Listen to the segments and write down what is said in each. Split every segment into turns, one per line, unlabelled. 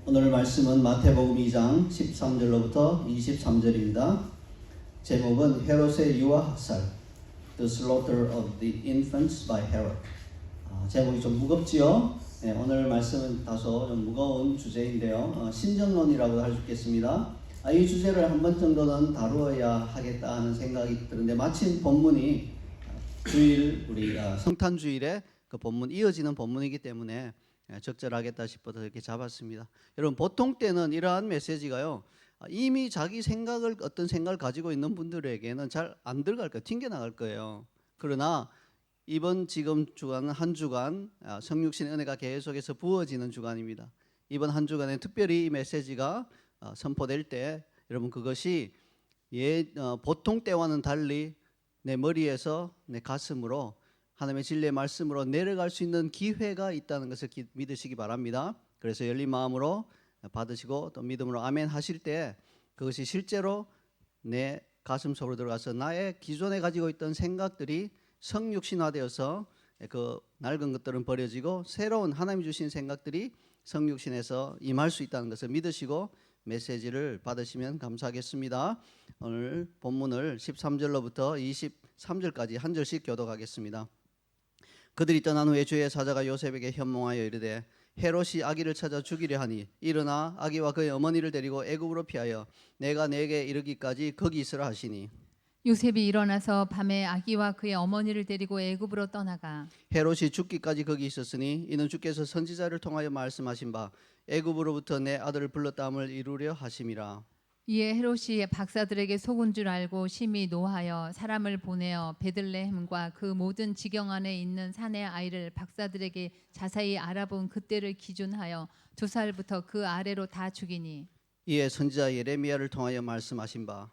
오늘 말씀은 마태복음 2장 13절로부터 23절입니다. 제목은 헤롯의 유아학살, The Slaughter of the Infants by Herod. 제목이 좀 무겁지요? 네, 오늘 말씀은 다소 좀 무거운 주제인데요. 신정론이라고 할 수 있겠습니다. 이 주제를 한 번 정도는 다루어야 하겠다 하는 생각이 드는데 마침 본문이 주일 우리 성탄주일에 그 본문 이어지는 본문이기 때문에 적절하겠다 싶어서 이렇게 잡았습니다. 여러분 보통 때는 이러한 메시지가요 이미 자기 생각을 어떤 생각을 가지고 있는 분들에게는 잘 안 들어갈 거예요. 튕겨나갈 거예요. 그러나 이번 지금 주간은 한 주간 성육신 은혜가 계속해서 부어지는 주간입니다. 이번 한 주간에 특별히 이 메시지가 선포될 때 여러분 그것이 보통 때와는 달리 내 머리에서 내 가슴으로 하나님의 진리의 말씀으로 내려갈 수 있는 기회가 있다는 것을 믿으시기 바랍니다. 그래서 열린 마음으로 받으시고 또 믿음으로 아멘 하실 때 그것이 실제로 내 가슴 속으로 들어가서 나의 기존에 가지고 있던 생각들이 성육신화되어서 그 낡은 것들은 버려지고 새로운 하나님 주신 생각들이 성육신에서 임할 수 있다는 것을 믿으시고 메시지를 받으시면 감사하겠습니다. 오늘 본문을 13절로부터 23절까지 한 절씩 교독하겠습니다. 그들이 떠난 후에 주의 사자가 요셉에게 현몽하여 이르되 헤롯이 아기를 찾아 죽이려 하니 일어나 아기와 그의 어머니를 데리고 애굽으로 피하여 내가 네게 이르기까지 거기 있으라 하시니
요셉이 일어나서 밤에 아기와 그의 어머니를 데리고 애굽으로 떠나가
헤롯이 죽기까지 거기 있었으니 이는 주께서 선지자를 통하여 말씀하신 바 애굽으로부터 내 아들을 불렀다함을 이루려 하심이라.
이에 헤롯이 박사들에게 속은 줄 알고 심히 노하여 사람을 보내어 베들레헴과 그 모든 지경 안에 있는 산의 아이를 박사들에게 자세히 알아본 그때를 기준하여 2살부터 그 아래로 다 죽이니
이에 선지자 예레미야를 통하여 말씀하신 바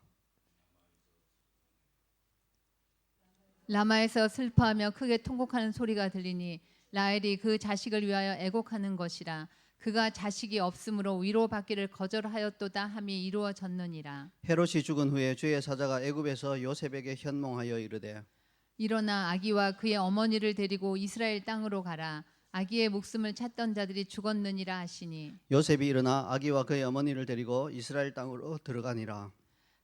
라마에서 슬퍼하며 크게 통곡하는 소리가 들리니 라헬이 그 자식을 위하여 애곡하는 것이라. 그가 자식이 없으므로 위로받기를 거절하였도다 함이 이루어졌느니라.
헤롯이 죽은 후에 주의 사자가 애굽에서 요셉에게 현몽하여 이르되
일어나 아기와 그의 어머니를 데리고 이스라엘 땅으로 가라. 아기의 목숨을 찾던 자들이 죽었느니라 하시니
요셉이 일어나 아기와 그의 어머니를 데리고 이스라엘 땅으로 들어가니라.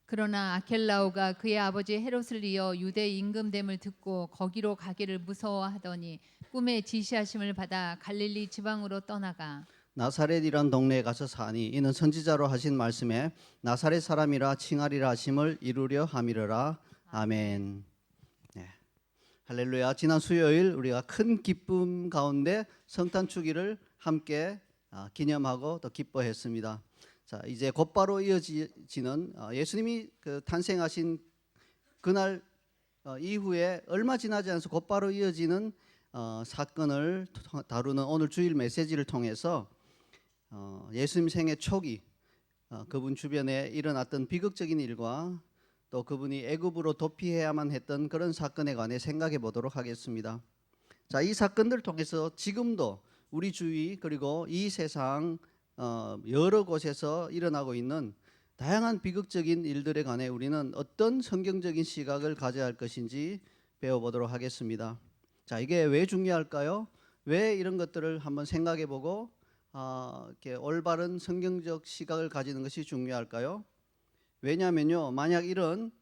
그러나 아켈라오가 그의 아버지 헤롯을 이어 유대 임금됨을 듣고 거기로 가기를 무서워하더니 꿈에 지시하심을 받아 갈릴리 지방으로 떠나가
나사렛이란 동네에 가서 사니 이는 선지자로 하신 말씀에 나사렛 사람이라 칭하리라 하심을 이루려 함이러라. 아멘. 네. 할렐루야. 지난 수요일 우리가 큰 기쁨 가운데 성탄 주기를 함께 기념하고 또 기뻐했습니다. 자, 이제 곧바로 이어지는 예수님이 그 탄생하신 그날 이후에 얼마 지나지 않아서 곧바로 이어지는 사건을 다루는 오늘 주일 메시지를 통해서 예수님 생애 초기 그분 주변에 일어났던 비극적인 일과 또 그분이 애굽으로 도피해야만 했던 그런 사건에 관해 생각해 보도록 하겠습니다. 자, 이 사건들을 통해서 지금도 우리 주위 그리고 이 세상 여러 곳에서 일어나고 있는 다양한 비극적인 일들에 관해 우리는 어떤 성경적인 시각을 가져야 할 것인지 배워보도록 하겠습니다. 자, 이게 왜 중요할까요? 왜 이런 것들을 한번 생각해보고 이렇게 올바른 성경적 시각을 가지는 것이 중요할까요? 왜냐하면요, 만약 이런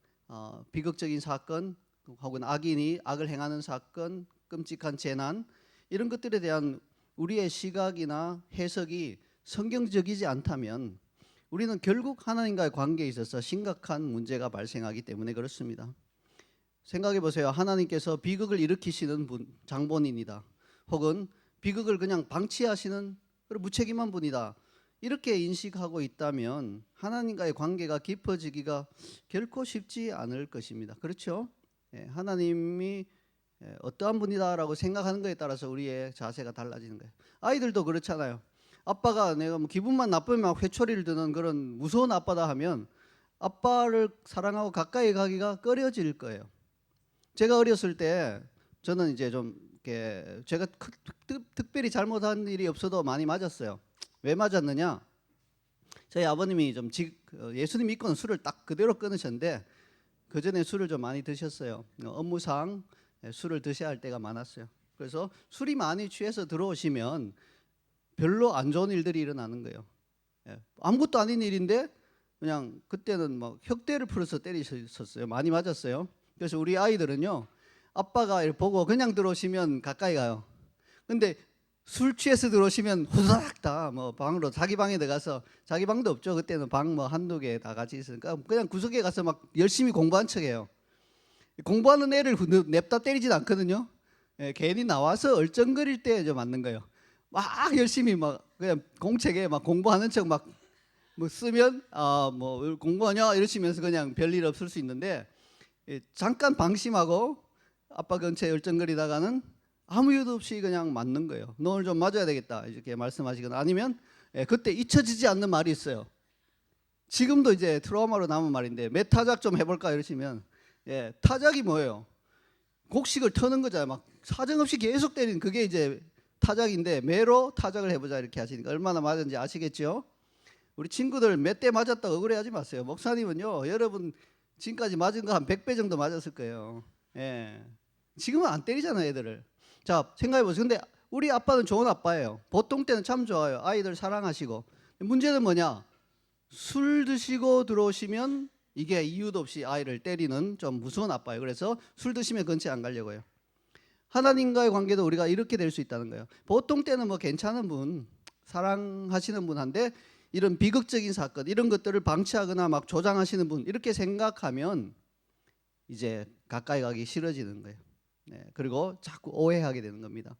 비극적인 사건 혹은 악인이 악을 행하는 사건, 끔찍한 재난 이런 것들에 대한 우리의 시각이나 해석이 성경적이지 않다면 우리는 결국 하나님과의 관계에 있어서 심각한 문제가 발생하기 때문에 그렇습니다. 생각해 보세요. 하나님께서 비극을 일으키시는 분, 장본인이다. 혹은 비극을 그냥 방치하시는 무책임한 분이다. 이렇게 인식하고 있다면 하나님과의 관계가 깊어지기가 결코 쉽지 않을 것입니다. 그렇죠? 하나님이 어떠한 분이다라고 생각하는 것에 따라서 우리의 자세가 달라지는 거예요. 아이들도 그렇잖아요. 아빠가 내가 뭐 기분만 나쁘면 막 회초리를 드는 그런 무서운 아빠다 하면 아빠를 사랑하고 가까이 가기가 꺼려질 거예요. 제가 어렸을 때 저는 이제 좀 이렇게 제가 특별히 잘못한 일이 없어도 많이 맞았어요. 왜 맞았느냐? 저희 아버님이 좀 예수님 믿고는 술을 딱 그대로 끊으셨는데 그 전에 술을 좀 많이 드셨어요. 업무상 술을 드셔야 할 때가 많았어요. 그래서 술이 많이 취해서 들어오시면 별로 안 좋은 일들이 일어나는 거예요. 아무것도 아닌 일인데 그냥 그때는 막 혁대를 풀어서 때리셨어요. 많이 맞았어요. 그래서 우리 아이들은요, 아빠가 이렇게 보고 그냥 들어오시면 가까이 가요. 근데 술 취해서 들어오시면 후다닥 다 뭐 방으로 자기 방에 들어가서, 자기 방도 없죠. 그때는 방 뭐 한두 개 다 같이 있으니까 그냥 구석에 가서 막 열심히 공부한 척해요. 공부하는 애를 냅다 때리진 않거든요. 괜히 나와서 얼쩡거릴 때 이제 맞는 거예요. 막 열심히 막 그냥 공책에 막 공부하는 척 막 뭐 쓰면 뭐 공부하냐 이러시면서 그냥 별일 없을 수 있는데, 잠깐 방심하고 아빠 근처에 얼쩡거리다가는 아무 이유도 없이 그냥 맞는 거예요. 너 오늘 좀 맞아야 되겠다 이렇게 말씀하시거나, 아니면 그때 잊혀지지 않는 말이 있어요. 지금도 이제 트라우마로 남은 말인데, 매 타작 좀 해볼까 이러시면, 타작이 뭐예요? 곡식을 터는 거잖아요. 막 사정없이 계속 때리는 그게 이제 타작인데, 매로 타작을 해보자 이렇게 하시니까 얼마나 맞은지 아시겠죠? 우리 친구들 몇 대 맞았다고 억울해하지 마세요. 목사님은요, 여러분 지금까지 맞은 거 한 100배 정도 맞았을 거예요. 지금은 안 때리잖아요, 애들을. 자, 생각해보세요. 근데 우리 아빠는 좋은 아빠예요. 보통 때는 참 좋아요. 아이들 사랑하시고. 문제는 뭐냐? 술 드시고 들어오시면 이게 이유도 없이 아이를 때리는 좀 무서운 아빠예요. 그래서 술 드시면 근처에 안 가려고 해요. 하나님과의 관계도 우리가 이렇게 될 수 있다는 거예요. 보통 때는 뭐 괜찮은 분, 사랑하시는 분한테 이런 비극적인 사건, 이런 것들을 방치하거나 막 조장하시는 분, 이렇게 생각하면 이제 가까이 가기 싫어지는 거예요. 그리고 자꾸 오해하게 되는 겁니다.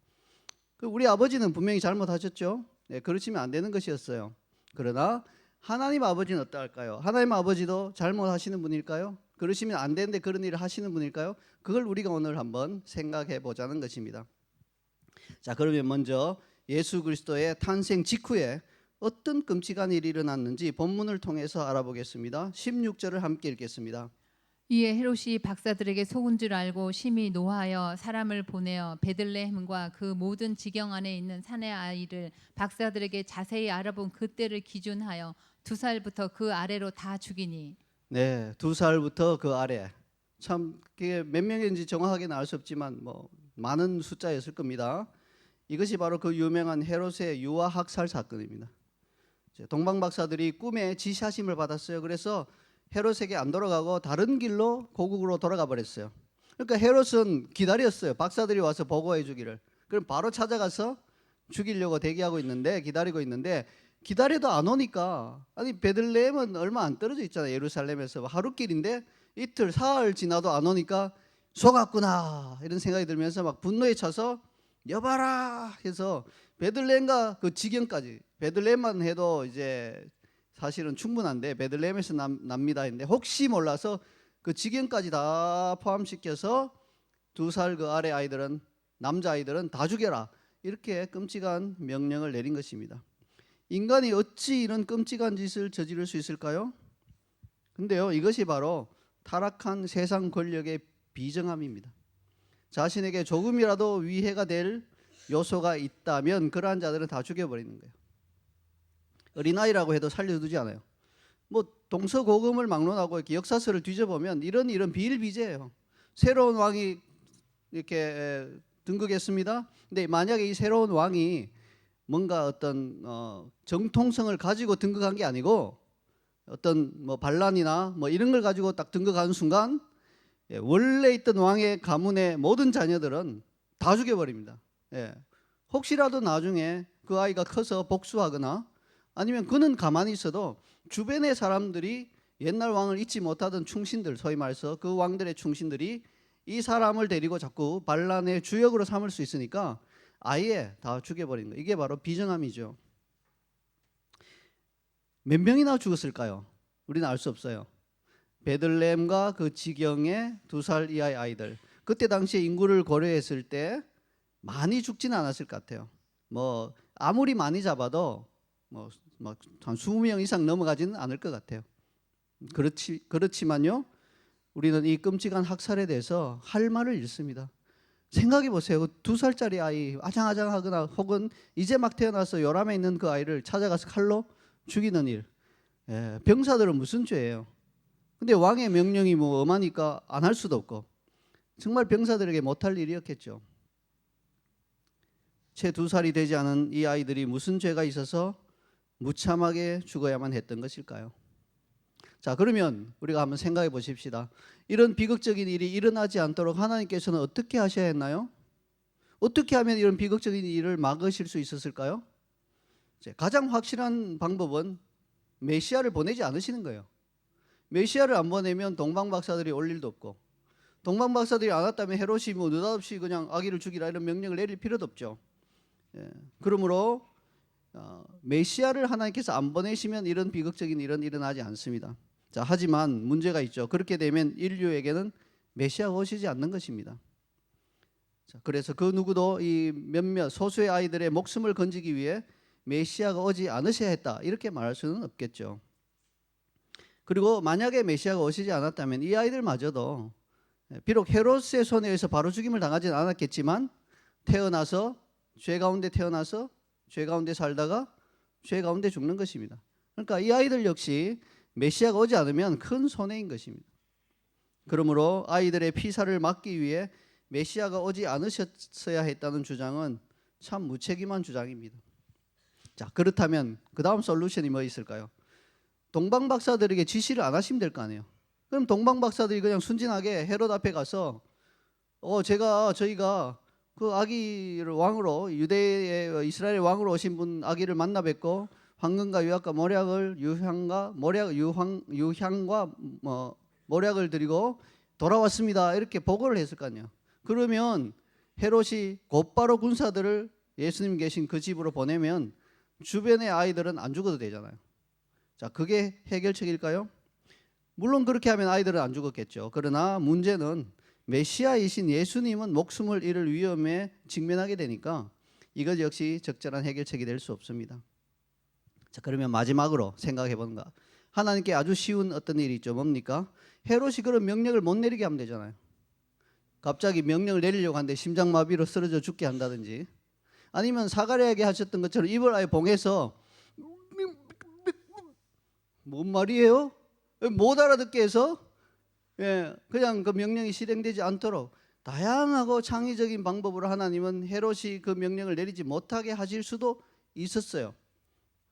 우리 아버지는 분명히 잘못하셨죠. 그러시면 안 되는 것이었어요. 그러나 하나님 아버지는 어떨까요? 하나님 아버지도 잘못하시는 분일까요? 그러시면 안 되는데 그런 일을 하시는 분일까요? 그걸 우리가 오늘 한번 생각해 보자는 것입니다. 자, 그러면 먼저 예수 그리스도의 탄생 직후에 어떤 끔찍한 일이 일어났는지 본문을 통해서 알아보겠습니다. 16절을 함께 읽겠습니다.
이에 헤롯이 박사들에게 속은 줄 알고 심히 노하여 사람을 보내어 베들레헴과 그 모든 지경 안에 있는 사내 아이를 박사들에게 자세히 알아본 그때를 기준하여 2살부터 그 아래로 다 죽이니.
네, 2살부터 그 아래. 참 그게 몇 명인지 정확하게는 알 수 없지만 뭐 많은 숫자였을 겁니다. 이것이 바로 그 유명한 헤롯의 유아 학살 사건입니다. 동방 박사들이 꿈에 지시하심을 받았어요. 그래서 헤롯에게 안 돌아가고 다른 길로 고국으로 돌아가 버렸어요. 그러니까 헤롯은 기다렸어요. 박사들이 와서 보고해 주기를. 그럼 바로 찾아가서 죽이려고 대기하고 있는데, 기다리고 있는데, 기다려도 안 오니까, 아니 베들레헴은 얼마 안 떨어져 있잖아요. 예루살렘에서 하루길인데 이틀 사흘 지나도 안 오니까 속았구나 이런 생각이 들면서 막 분노에 차서 여봐라 해서 베들레헴과 그 지경까지, 베들레헴만 해도 이제 사실은 충분한데 베들레헴에서 납니다 했는데, 혹시 몰라서 그 지경까지 다 포함시켜서 2살 그 아래 아이들은, 남자 아이들은 다 죽여라, 이렇게 끔찍한 명령을 내린 것입니다. 인간이 어찌 이런 끔찍한 짓을 저지를 수 있을까요? 근데요, 이것이 바로 타락한 세상 권력의 비정함입니다. 자신에게 조금이라도 위해가 될 요소가 있다면 그러한 자들은 다 죽여버리는 거예요. 어린아이라고 해도 살려두지 않아요. 뭐 동서고금을 막론하고 이렇게 역사서를 뒤져보면 이런 비일비재예요. 새로운 왕이 이렇게 등극했습니다. 근데 만약에 이 새로운 왕이 뭔가 어떤 정통성을 가지고 등극한 게 아니고 어떤 뭐 반란이나 뭐 이런 걸 가지고 딱 등극하는 순간, 원래 있던 왕의 가문의 모든 자녀들은 다 죽여버립니다. 혹시라도 나중에 그 아이가 커서 복수하거나, 아니면 그는 가만히 있어도 주변의 사람들이 옛날 왕을 잊지 못하던 충신들, 소위 말해서 그 왕들의 충신들이 이 사람을 데리고 자꾸 반란의 주역으로 삼을 수 있으니까 아예 다 죽여버린 거예요. 이게 바로 비정함이죠. 몇 명이나 죽었을까요? 우리는 알 수 없어요. 베들레헴과 그 지경의 2살 이하의 아이들, 그때 당시에 인구를 고려했을 때 많이 죽지는 않았을 것 같아요. 뭐 아무리 많이 잡아도 뭐 한 20명 이상 넘어가지는 않을 것 같아요. 그렇지만요, 우리는 이 끔찍한 학살에 대해서 할 말을 잃습니다. 생각해 보세요. 2살짜리 아이, 아장아장하거나 혹은 이제 막 태어나서 요람에 있는 그 아이를 찾아가서 칼로 죽이는 일. 병사들은 무슨 죄예요? 근데 왕의 명령이 뭐 엄하니까 안 할 수도 없고, 정말 병사들에게 못할 일이었겠죠. 채 2살이 되지 않은 이 아이들이 무슨 죄가 있어서 무참하게 죽어야만 했던 것일까요? 자, 그러면 우리가 한번 생각해 보십시다. 이런 비극적인 일이 일어나지 않도록 하나님께서는 어떻게 하셔야 했나요? 어떻게 하면 이런 비극적인 일을 막으실 수 있었을까요? 가장 확실한 방법은 메시아를 보내지 않으시는 거예요. 메시아를 안 보내면 동방박사들이 올 일도 없고, 동방박사들이 안 왔다면 헤롯이 뭐 느닷없이 그냥 아기를 죽이라 이런 명령을 내릴 필요도 없죠. 그러므로 메시아를 하나님께서 안 보내시면 이런 비극적인 일은 일어나지 않습니다. 자, 하지만 문제가 있죠. 그렇게 되면 인류에게는 메시아가 오시지 않는 것입니다. 자, 그래서 그 누구도 이 몇몇 소수의 아이들의 목숨을 건지기 위해 메시아가 오지 않으셔야 했다, 이렇게 말할 수는 없겠죠. 그리고 만약에 메시아가 오시지 않았다면 이 아이들마저도 비록 헤롯의 손에 의해서 바로 죽임을 당하지는 않았겠지만 태어나서 죄 가운데 태어나서 죄 가운데 살다가 죄 가운데 죽는 것입니다. 그러니까 이 아이들 역시 메시아가 오지 않으면 큰 손해인 것입니다. 그러므로 아이들의 피살을 막기 위해 메시아가 오지 않으셨어야 했다는 주장은 참 무책임한 주장입니다. 자, 그렇다면 그 다음 솔루션이 뭐 있을까요? 동방 박사들에게 지시를 안 하시면 될 거 아니에요. 그럼 동방 박사들이 그냥 순진하게 헤롯 앞에 가서 저희가 그 아기를 왕으로, 유대의 이스라엘 왕으로 오신 분 아기를 만나 뵙고 황금과 유약과 유향과 모략을 드리고 돌아왔습니다, 이렇게 보고를 했을 거 아니에요. 그러면 헤롯이 곧바로 군사들을 예수님 계신 그 집으로 보내면 주변의 아이들은 안 죽어도 되잖아요. 자, 그게 해결책일까요? 물론 그렇게 하면 아이들은 안 죽었겠죠. 그러나 문제는 메시아이신 예수님은 목숨을 잃을 위험에 직면하게 되니까 이것 역시 적절한 해결책이 될 수 없습니다. 자, 그러면 마지막으로 생각해 보는가. 하나님께 아주 쉬운 어떤 일이 있죠. 뭡니까? 헤롯이 그런 명령을 못 내리게 하면 되잖아요. 갑자기 명령을 내리려고 하는데 심장마비로 쓰러져 죽게 한다든지, 아니면 사가랴에게 하셨던 것처럼 입을 아예 봉해서 뭔 말이에요? 못 알아듣게 해서 그냥 그 명령이 실행되지 않도록 다양하고 창의적인 방법으로 하나님은 헤롯이 그 명령을 내리지 못하게 하실 수도 있었어요.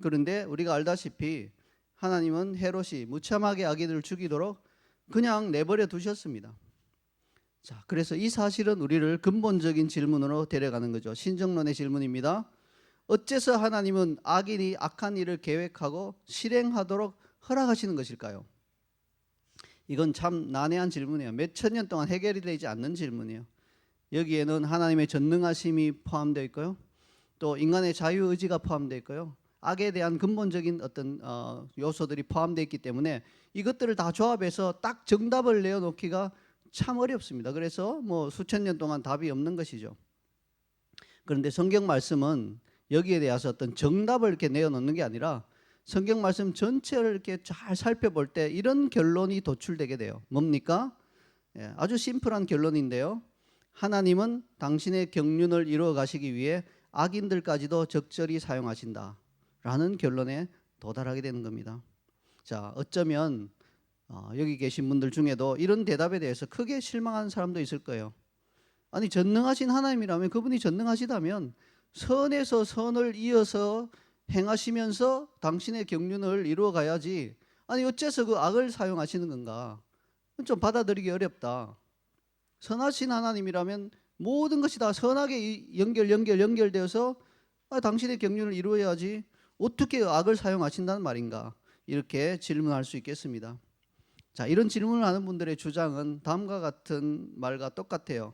그런데 우리가 알다시피 하나님은 헤롯이 무참하게 아기들을 죽이도록 그냥 내버려 두셨습니다. 자, 그래서 이 사실은 우리를 근본적인 질문으로 데려가는 거죠. 신정론의 질문입니다. 어째서 하나님은 악인이 악한 일을 계획하고 실행하도록 허락하시는 것일까요? 이건 참 난해한 질문이에요. 몇천 년 동안 해결이 되지 않는 질문이에요. 여기에는 하나님의 전능하심이 포함되어 있고요, 또 인간의 자유의지가 포함되어 있고요, 악에 대한 근본적인 어떤 요소들이 포함되어 있기 때문에 이것들을 다 조합해서 딱 정답을 내어놓기가 참 어렵습니다. 그래서 뭐 수천 년 동안 답이 없는 것이죠. 그런데 성경 말씀은 여기에 대해서 어떤 정답을 이렇게 내어놓는 게 아니라 성경 말씀 전체를 이렇게 잘 살펴볼 때 이런 결론이 도출되게 돼요. 뭡니까? 아주 심플한 결론인데요. 하나님은 당신의 경륜을 이루어 가시기 위해 악인들까지도 적절히 사용하신다 라는 결론에 도달하게 되는 겁니다. 자, 어쩌면 여기 계신 분들 중에도 이런 대답에 대해서 크게 실망한 사람도 있을 거예요. 아니, 전능하신 하나님이라면, 그분이 전능하시다면 선에서 선을 이어서 행하시면서 당신의 경륜을 이루어 가야지, 아니 어째서 그 악을 사용하시는 건가? 좀 받아들이기 어렵다. 선하신 하나님이라면 모든 것이 다 선하게 연결되어서 당신의 경륜을 이루어야지 어떻게 악을 사용하신다는 말인가? 이렇게 질문할 수 있겠습니다. 자, 이런 질문을 하는 분들의 주장은 다음과 같은 말과 똑같아요.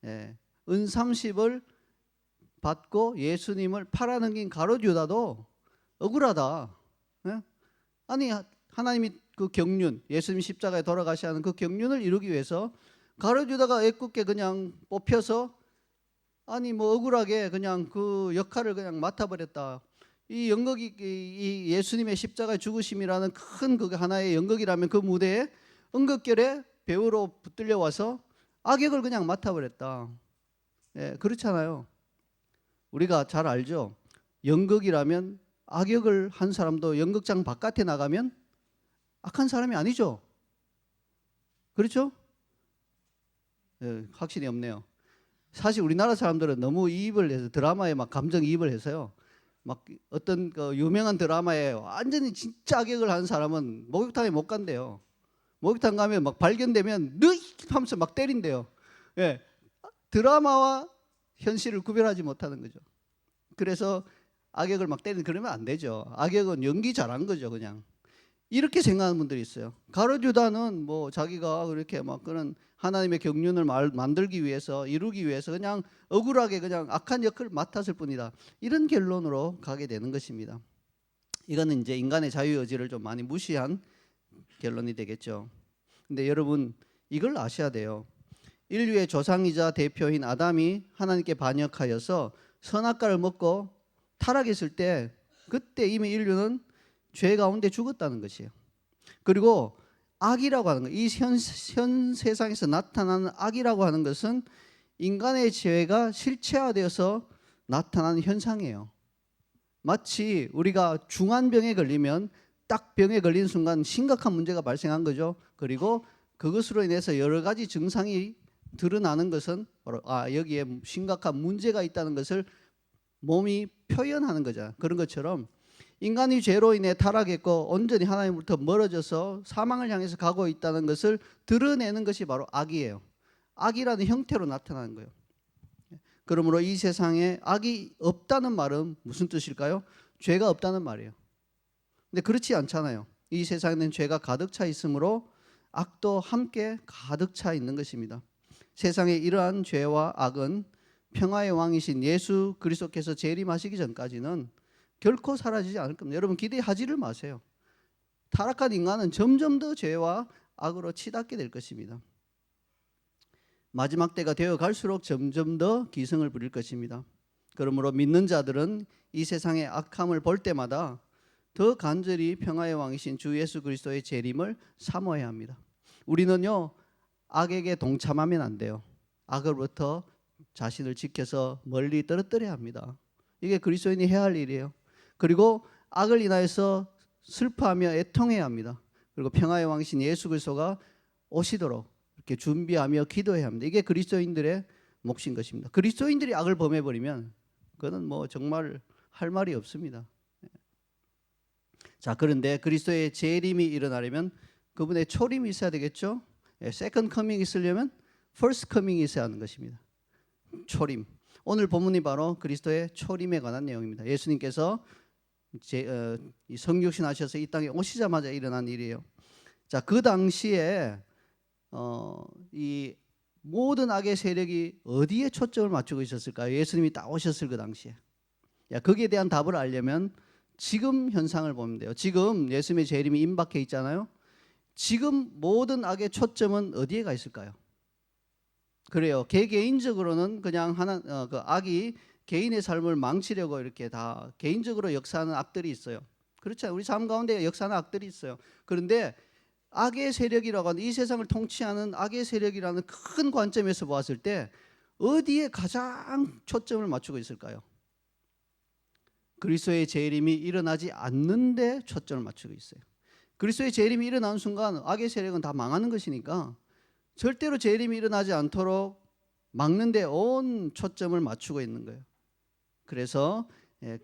은 30을 받고 예수님을 팔아넘긴 가룟 유다도 억울하다. 아니, 하나님이 그 경륜, 예수님 십자가에 돌아가셔야 하는 그 경륜을 이루기 위해서 가룟 유다가 애꿎게 그냥 뽑혀서, 아니 뭐 억울하게 그냥 그 역할을 그냥 맡아버렸다. 이 연극이, 이 예수님의 십자가의 죽으심이라는 큰 그 하나의 연극이라면 그 무대에 연극결에 배우로 붙들려 와서 악역을 그냥 맡아버렸다. 그렇잖아요. 우리가 잘 알죠. 연극이라면 악역을 한 사람도 연극장 바깥에 나가면 악한 사람이 아니죠. 그렇죠? 확신이 없네요. 사실 우리나라 사람들은 너무 이입을 해서, 드라마에 막 감정이입을 해서요, 막 어떤 그 유명한 드라마에 완전히 진짜 악역을 하는 사람은 목욕탕에 못 간대요. 목욕탕 가면 막 발견되면 너이 하면서 막 때린대요. 예, 드라마와 현실을 구별하지 못하는 거죠. 그래서 악역을 막 때리는 그러면 안 되죠. 악역은 연기 잘한 거죠, 그냥. 이렇게 생각하는 분들이 있어요. 가룟유다는 뭐 자기가 그렇게 막 그런 하나님의 경륜을 만들기 위해서 이루기 위해서 그냥 억울하게 그냥 악한 역할을 맡았을 뿐이다. 이런 결론으로 가게 되는 것입니다. 이거는 이제 인간의 자유의지를 좀 많이 무시한 결론이 되겠죠. 근데 여러분 이걸 아셔야 돼요. 인류의 조상이자 대표인 아담이 하나님께 반역하여서 선악과를 먹고 타락했을 때 그때 이미 인류는 죄 가운데 죽었다는 것이에요. 그리고 악이라고 하는 것, 이 현 세상에서 나타나는 악이라고 하는 것은 인간의 죄가 실체화되어서 나타나는 현상이에요. 마치 우리가 중한 병에 걸리면 딱 병에 걸린 순간 심각한 문제가 발생한 거죠. 그리고 그것으로 인해서 여러 가지 증상이 드러나는 것은 바로 여기에 심각한 문제가 있다는 것을 몸이 표현하는 거죠. 그런 것처럼 인간이 죄로 인해 타락했고 온전히 하나님으로부터 멀어져서 사망을 향해서 가고 있다는 것을 드러내는 것이 바로 악이에요. 악이라는 형태로 나타나는 거예요. 그러므로 이 세상에 악이 없다는 말은 무슨 뜻일까요? 죄가 없다는 말이에요. 근데 그렇지 않잖아요. 이 세상에는 죄가 가득 차 있으므로 악도 함께 가득 차 있는 것입니다. 세상에 이러한 죄와 악은 평화의 왕이신 예수 그리스도께서 재림하시기 전까지는 결코 사라지지 않을 겁니다. 여러분 기대하지를 마세요. 타락한 인간은 점점 더 죄와 악으로 치닫게 될 것입니다. 마지막 때가 되어 갈수록 점점 더 기승을 부릴 것입니다. 그러므로 믿는 자들은 이 세상의 악함을 볼 때마다 더 간절히 평화의 왕이신 주 예수 그리스도의 재림을 사모해야 합니다. 우리는요 악에게 동참하면 안 돼요. 악으로부터 자신을 지켜서 멀리 떨어뜨려야 합니다. 이게 그리스도인이 해야 할 일이에요. 그리고 악을 인하여서 슬퍼하며 애통해야 합니다. 그리고 평화의 왕이신 예수 그리스도가 오시도록 이렇게 준비하며 기도해야 합니다. 이게 그리스도인들의 몫인 것입니다. 그리스도인들이 악을 범해버리면 그거는 뭐 정말 할 말이 없습니다. 자, 그런데 그리스도의 재림이 일어나려면 그분의 초림이 있어야 되겠죠. 세컨드 커밍이 있으려면 퍼스트 커밍이 있어야 하는 것입니다. 초림. 오늘 본문이 바로 그리스도의 초림에 관한 내용입니다. 예수님께서 성육신 하셔서 이 땅에 오시자마자 일어난 일이에요. 자, 그 당시에 이 모든 악의 세력이 어디에 초점을 맞추고 있었을까요? 예수님이 딱 오셨을 그 당시에. 거기에 대한 답을 알려면 지금 현상을 보면 돼요. 지금 예수님의 재림이 임박해 있잖아요. 지금 모든 악의 초점은 어디에 가 있을까요? 그래요. 개인적으로는 그냥 그 악이 개인의 삶을 망치려고 이렇게 다 개인적으로 역사하는 악들이 있어요. 그렇죠. 우리 삶 가운데 역사하는 악들이 있어요. 그런데 악의 세력이라고 하는 이 세상을 통치하는 악의 세력이라는 큰 관점에서 보았을 때 어디에 가장 초점을 맞추고 있을까요? 그리스도의 재림이 일어나지 않는데 초점을 맞추고 있어요. 그리스도의 재림이 일어나는 순간 악의 세력은 다 망하는 것이니까 절대로 재림이 일어나지 않도록 막는 데 온 초점을 맞추고 있는 거예요. 그래서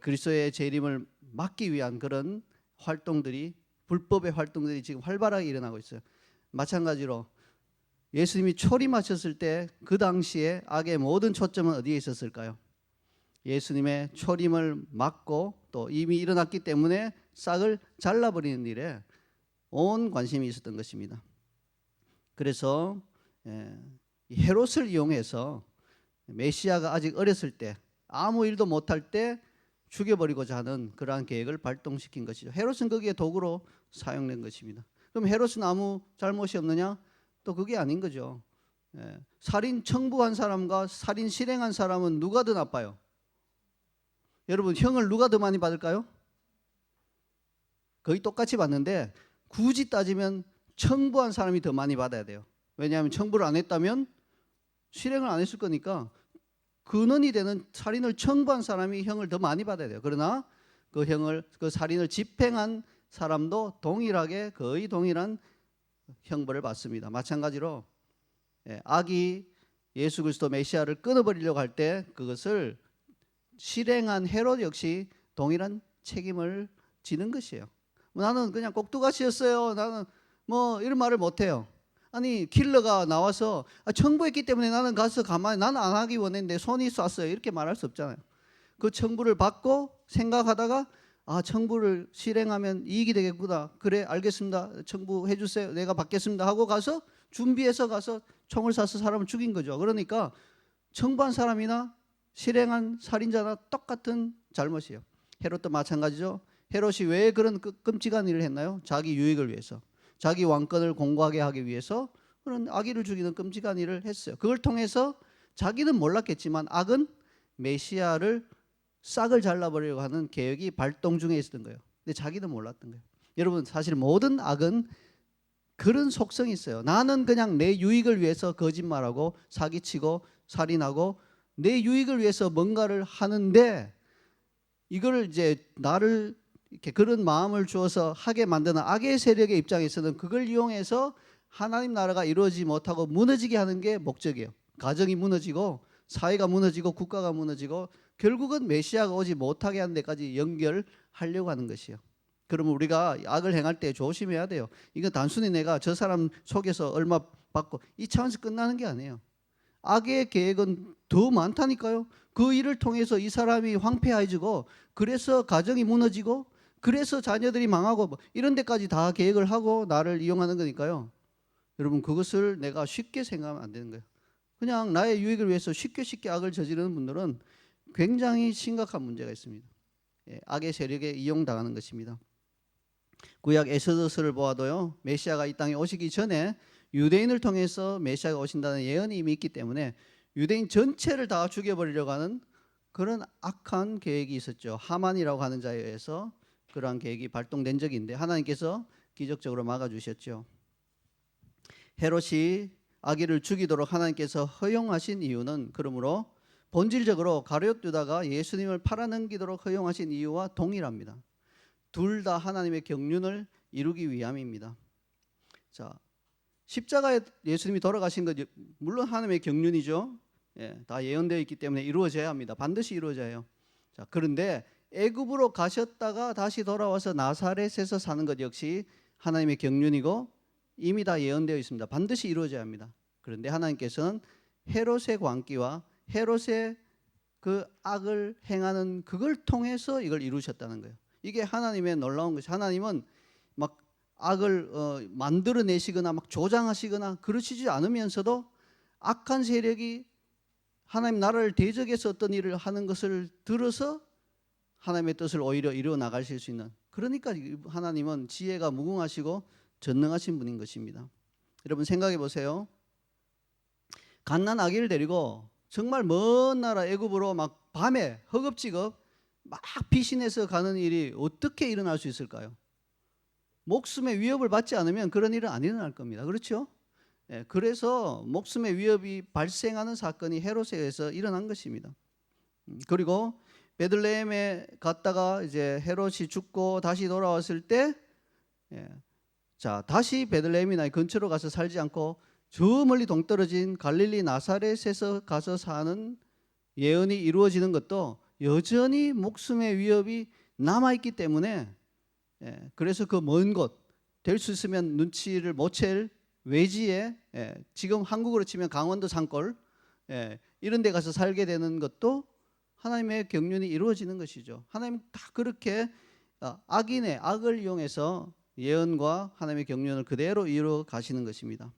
그리스도의 재림을 막기 위한 그런 활동들이 불법의 활동들이 지금 활발하게 일어나고 있어요. 마찬가지로 예수님이 초림하셨을 때 그 당시에 악의 모든 초점은 어디에 있었을까요? 예수님의 초림을 막고 또 이미 일어났기 때문에 싹을 잘라버리는 일에 온 관심이 있었던 것입니다. 그래서 헤롯을 이용해서 메시아가 아직 어렸을 때 아무 일도 못할 때 죽여버리고자 하는 그러한 계획을 발동시킨 것이죠. 헤롯은 거기에 도구로 사용된 것입니다. 그럼 헤롯은 아무 잘못이 없느냐? 또 그게 아닌 거죠. 살인 청부한 사람과 살인 실행한 사람은 누가 더 나빠요? 여러분 형을 누가 더 많이 받을까요? 거의 똑같이 받는데 굳이 따지면 청부한 사람이 더 많이 받아야 돼요. 왜냐하면 청부를 안 했다면 실행을 안 했을 거니까 근원이 되는 살인을 청부한 사람이 형을 더 많이 받아야 돼요. 그러나 그 살인을 집행한 사람도 동일하게 거의 동일한 형벌을 받습니다. 마찬가지로 악이 예수 그리스도 메시아를 끊어버리려고 할 때 그것을 실행한 헤롯 역시 동일한 책임을 지는 것이에요. 나는 그냥 꼭두가시였어요. 나는 뭐 이런 말을 못해요. 아니 킬러가 나와서 청부했기 때문에 나는 가서 가만히 나는 안 하기 원했는데 손이 쐈어요. 이렇게 말할 수 없잖아요. 그 청부를 받고 생각하다가 청부를 실행하면 이익이 되겠구나. 그래 알겠습니다. 청부해 주세요. 내가 받겠습니다 하고 가서 준비해서 가서 총을 쏴서 사람을 죽인 거죠. 그러니까 청부한 사람이나 실행한 살인자나 똑같은 잘못이에요. 헤롯도 마찬가지죠. 헤롯이 왜 그런 끔찍한 일을 했나요? 자기 유익을 위해서, 자기 왕권을 공고하게 하기 위해서 그런 아기를 죽이는 끔찍한 일을 했어요. 그걸 통해서 자기는 몰랐겠지만 악은 메시아를 싹을 잘라버리려고 하는 계획이 발동 중에 있었던 거예요. 근데 자기는 몰랐던 거예요. 여러분 사실 모든 악은 그런 속성이 있어요. 나는 그냥 내 유익을 위해서 거짓말하고 사기치고 살인하고 내 유익을 위해서 뭔가를 하는데 이걸 이제 나를 이렇게 그런 마음을 주어서 하게 만드는 악의 세력의 입장에서는 그걸 이용해서 하나님 나라가 이루어지지 못하고 무너지게 하는 게 목적이에요. 가정이 무너지고 사회가 무너지고 국가가 무너지고 결국은 메시아가 오지 못하게 하는 데까지 연결하려고 하는 것이에요. 그러면 우리가 악을 행할 때 조심해야 돼요. 이거 단순히 내가 저 사람 속에서 얼마 받고 이 차원에서 끝나는 게 아니에요. 악의 계획은 더 많다니까요. 그 일을 통해서 이 사람이 황폐해지고 그래서 가정이 무너지고 그래서 자녀들이 망하고 뭐 이런 데까지 다 계획을 하고 나를 이용하는 거니까요. 여러분 그것을 내가 쉽게 생각하면 안 되는 거예요. 그냥 나의 유익을 위해서 쉽게 악을 저지르는 분들은 굉장히 심각한 문제가 있습니다. 악의 세력에 이용당하는 것입니다. 구약 에스더서를 보아도요. 메시아가 이 땅에 오시기 전에 유대인을 통해서 메시아가 오신다는 예언이 이미 있기 때문에 유대인 전체를 다 죽여버리려고 하는 그런 악한 계획이 있었죠. 하만이라고 하는 자에 의해서 그러한 계획이 발동된 적이 있는데 하나님께서 기적적으로 막아주셨죠. 헤롯이 아기를 죽이도록 하나님께서 허용하신 이유는 그러므로 본질적으로 가룟 유다가 예수님을 팔아넘기도록 허용하신 이유와 동일합니다. 둘 다 하나님의 경륜을 이루기 위함입니다. 자, 십자가에 예수님이 돌아가신 것 물론 하나님의 경륜이죠. 다 예언되어 있기 때문에 이루어져야 합니다. 반드시 이루어져야 해요. 자, 그런데 애굽으로 가셨다가 다시 돌아와서 나사렛에서 사는 것 역시 하나님의 경륜이고 이미 다 예언되어 있습니다. 반드시 이루어져야 합니다. 그런데 하나님께서는 헤롯의 광기와 헤롯의 그 악을 행하는 그걸 통해서 이걸 이루셨다는 거예요. 이게 하나님의 놀라운 것이 하나님은 막 악을 만들어내시거나 막 조장하시거나 그러시지 않으면서도 악한 세력이 하나님 나라를 대적해서 어떤 일을 하는 것을 들어서 하나님의 뜻을 오히려 이루어 나가실 수 있는 그러니까 하나님은 지혜가 무궁하시고 전능하신 분인 것입니다. 여러분 생각해 보세요. 갓난 아기를 데리고 정말 먼 나라 애굽으로 막 밤에 허겁지겁 막 피신해서 가는 일이 어떻게 일어날 수 있을까요? 목숨의 위협을 받지 않으면 그런 일은 안 일어날 겁니다. 그렇죠? 그래서 목숨의 위협이 발생하는 사건이 헤롯에 의해서 일어난 것입니다. 그리고 베들레헴에 갔다가 이제 헤롯이 죽고 다시 돌아왔을 때, 자 다시 베들레헴이나 근처로 가서 살지 않고 저 멀리 동떨어진 갈릴리 나사렛에서 가서 사는 예언이 이루어지는 것도 여전히 목숨의 위협이 남아있기 때문에 그래서 그 먼 곳 될 수 있으면 눈치를 못 챌 외지에 지금 한국으로 치면 강원도 산골 이런 데 가서 살게 되는 것도 하나님의 경륜이 이루어지는 것이죠. 하나님 다 그렇게 악인의 악을 이용해서 예언과 하나님의 경륜을 그대로 이루어 가시는 것입니다.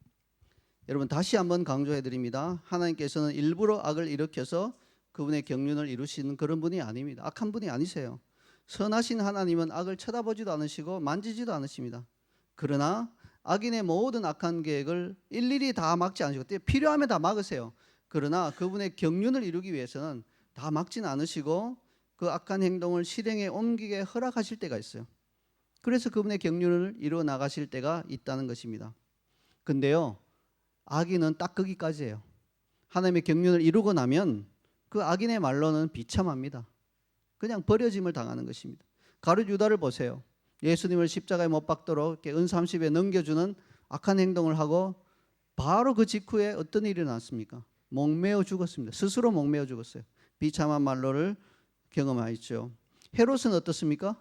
여러분 다시 한번 강조해 드립니다. 하나님께서는 일부러 악을 일으켜서 그분의 경륜을 이루시는 그런 분이 아닙니다. 악한 분이 아니세요. 선하신 하나님은 악을 쳐다보지도 않으시고 만지지도 않으십니다. 그러나 악인의 모든 악한 계획을 일일이 다 막지 않으시고 필요하면 다 막으세요. 그러나 그분의 경륜을 이루기 위해서는 다 막지는 않으시고 그 악한 행동을 실행에 옮기게 허락하실 때가 있어요. 그래서 그분의 경륜을 이루어 나가실 때가 있다는 것입니다. 근데요, 악인은 딱 거기까지예요. 하나님의 경륜을 이루고 나면 그 악인의 말로는 비참합니다. 그냥 버려짐을 당하는 것입니다. 가룟 유다를 보세요. 예수님을 십자가에 못 박도록 이렇게 은30에 넘겨주는 악한 행동을 하고 바로 그 직후에 어떤 일이 났습니까? 목매어 죽었습니다. 스스로 목매어 죽었어요. 비참한 말로를 경험하였죠. 헤롯은 어떻습니까?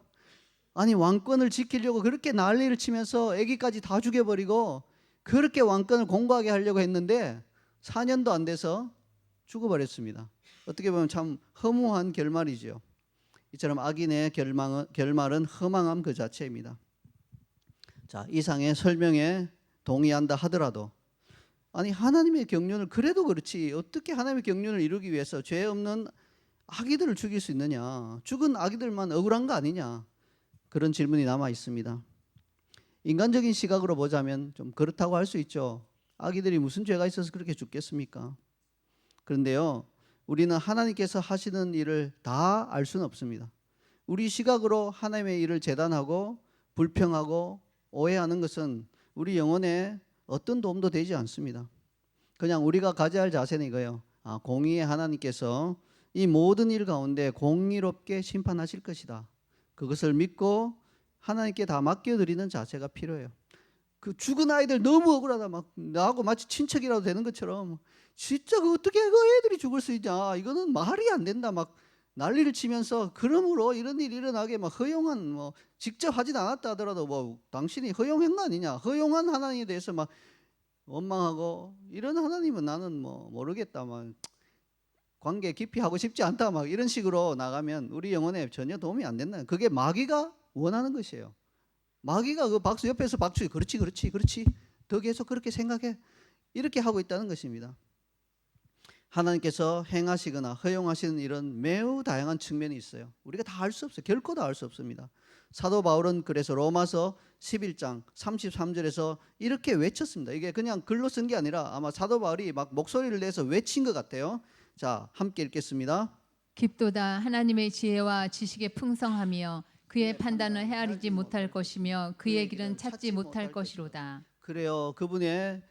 아니 왕권을 지키려고 그렇게 난리를 치면서 아기까지 다 죽여버리고 그렇게 왕권을 공고하게 하려고 했는데 4년도 안 돼서 죽어버렸습니다. 어떻게 보면 참 허무한 결말이죠. 이처럼 악인의 결말은 허망함 그 자체입니다. 자, 이상의 설명에 동의한다 하더라도 아니 하나님의 경륜을 그래도 그렇지 어떻게 하나님의 경륜을 이루기 위해서 죄 없는 아기들을 죽일 수 있느냐? 죽은 아기들만 억울한 거 아니냐? 그런 질문이 남아 있습니다. 인간적인 시각으로 보자면 좀 그렇다고 할 수 있죠. 아기들이 무슨 죄가 있어서 그렇게 죽겠습니까? 그런데요, 우리는 하나님께서 하시는 일을 다 알 수는 없습니다. 우리 시각으로 하나님의 일을 재단하고 불평하고 오해하는 것은 우리 영혼에 어떤 도움도 되지 않습니다. 그냥 우리가 가져야 할 자세는 이거예요. 공의의 하나님께서 이 모든 일 가운데 공의롭게 심판하실 것이다. 그것을 믿고 하나님께 다 맡겨드리는 자세가 필요해요. 그 죽은 아이들 너무 억울하다. 막 나하고 마치 친척이라도 되는 것처럼 진짜 그 어떻게 그 애들이 죽을 수 있냐. 이거는 말이 안 된다. 막 난리를 치면서 그러므로 이런 일이 일어나게 막 허용한 뭐 직접 하진 않았다 하더라도 뭐 당신이 허용한 거 아니냐. 허용한 하나님에 대해서 막 원망하고 이런 하나님은 나는 뭐 모르겠다. 막 관계 깊이 하고 싶지 않다. 막 이런 식으로 나가면 우리 영혼에 전혀 도움이 안 된다. 그게 마귀가 원하는 것이에요. 마귀가 그 박수 옆에서 박수 그렇지 그렇지 그렇지 더 계속 그렇게 생각해 이렇게 하고 있다는 것입니다. 하나님께서 행하시거나 허용하시는 일은 매우 다양한 측면이 있어요. 우리가 다 알 수 없어요. 결코 다 알 수 없습니다. 사도 바울은 그래서 로마서 11장 33절에서 이렇게 외쳤습니다. 이게 그냥 글로 쓴 게 아니라 아마 사도 바울이 막 목소리를 내서 외친 것 같아요. 자, 함께 읽겠습니다.
깊도다 하나님의 지혜와 지식의 풍성하며 그의 판단을 헤아리지 못할 것이며 그의 길은 찾지 못할 것이로다.
그래요. 그분의